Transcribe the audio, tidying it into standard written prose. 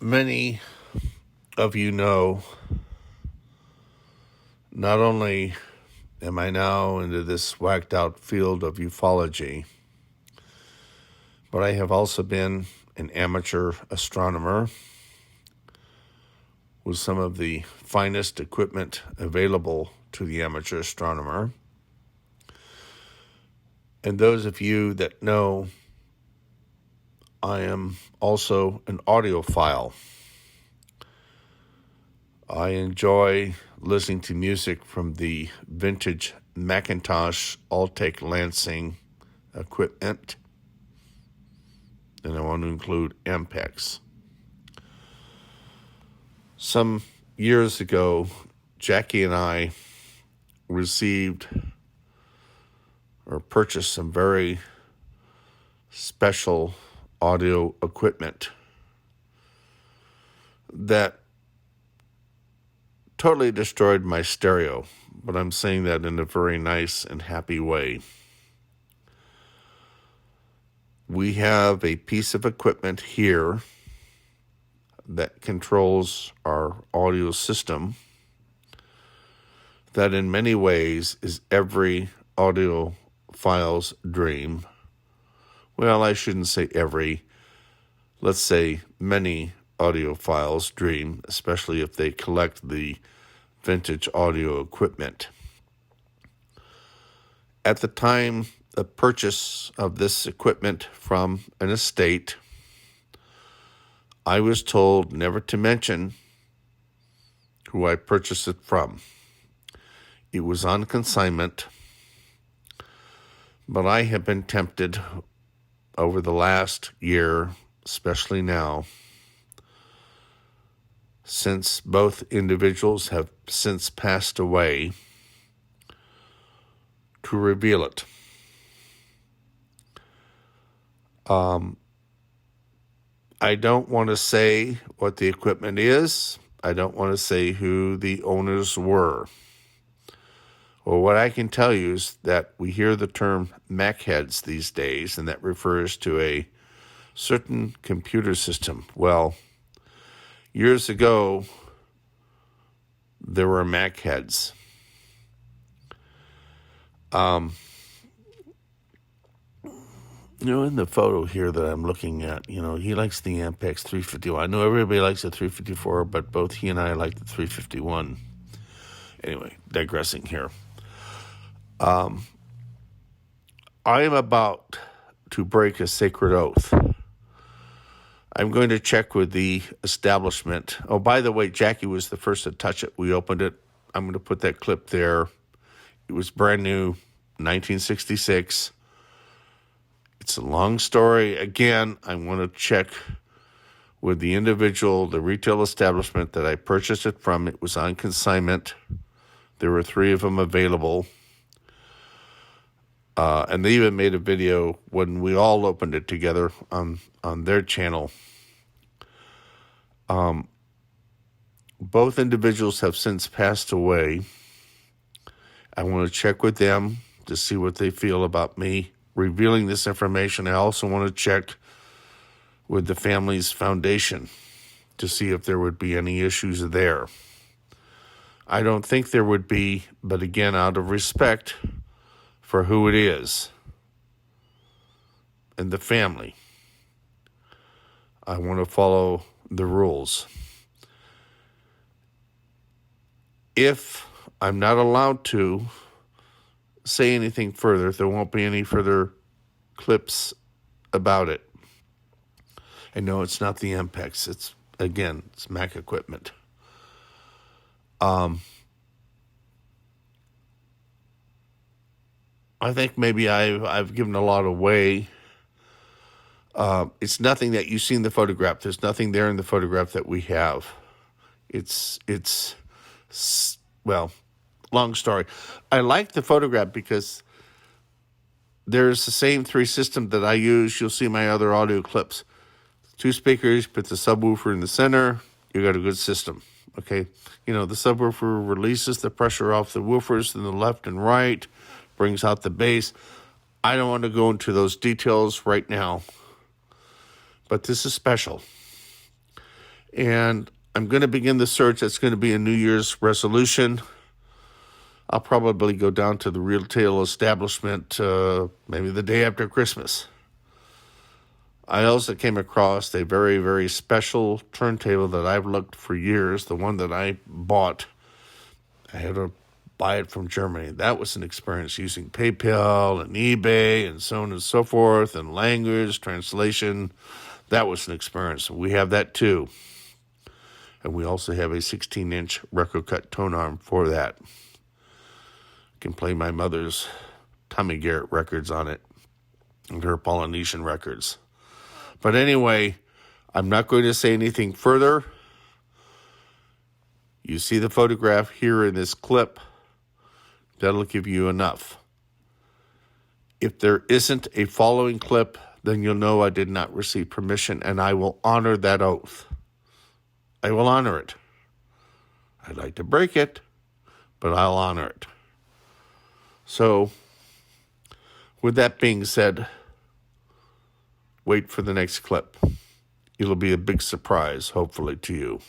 Many of you know, not only am I now into this whacked out field of ufology, but I have also been an amateur astronomer with some of the finest equipment available to the amateur astronomer. And those of you that know, I am also an audiophile. I enjoy listening to music from the vintage Macintosh Altec Lansing equipment, and I want to include Ampex. Some years ago, Jackie and I received or purchased some very special audio equipment that totally destroyed my stereo, but I'm saying that in a very nice and happy way. We have a piece of equipment here that controls our audio system that in many ways is every audiophile's dream. Well, I shouldn't say every. Let's say many audiophiles' dream, especially if they collect the vintage audio equipment. At the time of purchase of this equipment from an estate, I was told never to mention who I purchased it from. It was on consignment, but I have been tempted over the last year, especially now, since both individuals have since passed away, to reveal it. I don't want to say what the equipment is. I don't want to say who the owners were. Well, what I can tell you is that we hear the term Mac heads these days, and that refers to a certain computer system. Well, years ago, there were Mac heads. In the photo here that I'm looking at, he likes the Ampex 351. I know everybody likes the 354, but both he and I like the 351. Anyway, digressing here. I am about to break a sacred oath. I'm going to check with the establishment. Oh, by the way, Jackie was the first to touch it. We opened it. I'm going to put that clip there. It was brand new, 1966. It's a long story. Again, I want to check with the individual, the retail establishment that I purchased it from. It was on consignment. There were 3 of them available. And they even made a video when we all opened it together on their channel. Both individuals have since passed away. I want to check with them to see what they feel about me revealing this information. I also want to check with the family's foundation to see if there would be any issues there. I don't think there would be, but again, out of respect for who it is and the family, I want to follow the rules. If I'm not allowed to say anything further, there won't be any further clips about it. I know it's not the Ampex. It's Mac equipment. I think maybe I've given a lot away. It's nothing that you see in the photograph. There's nothing there in the photograph that we have. Well, long story. I like the photograph because there's the same 3 system that I use. You'll see my other audio clips. 2 speakers, put the subwoofer in the center. You got a good system. Okay. The subwoofer releases the pressure off the woofers in the left and right, brings out the bass. I don't want to go into those details right now, but this is special. And I'm going to begin the search. That's going to be a New Year's resolution. I'll probably go down to the retail establishment maybe the day after Christmas. I also came across a very, very special turntable that I've looked for years, the one that I bought. I had to buy it from Germany. That was an experience using PayPal and eBay and so on and so forth, and language translation. That was an experience. We have that too. And we also have a 16-inch record cut tone arm for that. I can play my mother's Tommy Garrett records on it and her Polynesian records. But anyway, I'm not going to say anything further. You see the photograph here in this clip. That'll give you enough. If there isn't a following clip, then you'll know I did not receive permission, and I will honor that oath. I will honor it. I'd like to break it, but I'll honor it. So, with that being said, wait for the next clip. It'll be a big surprise, hopefully, to you.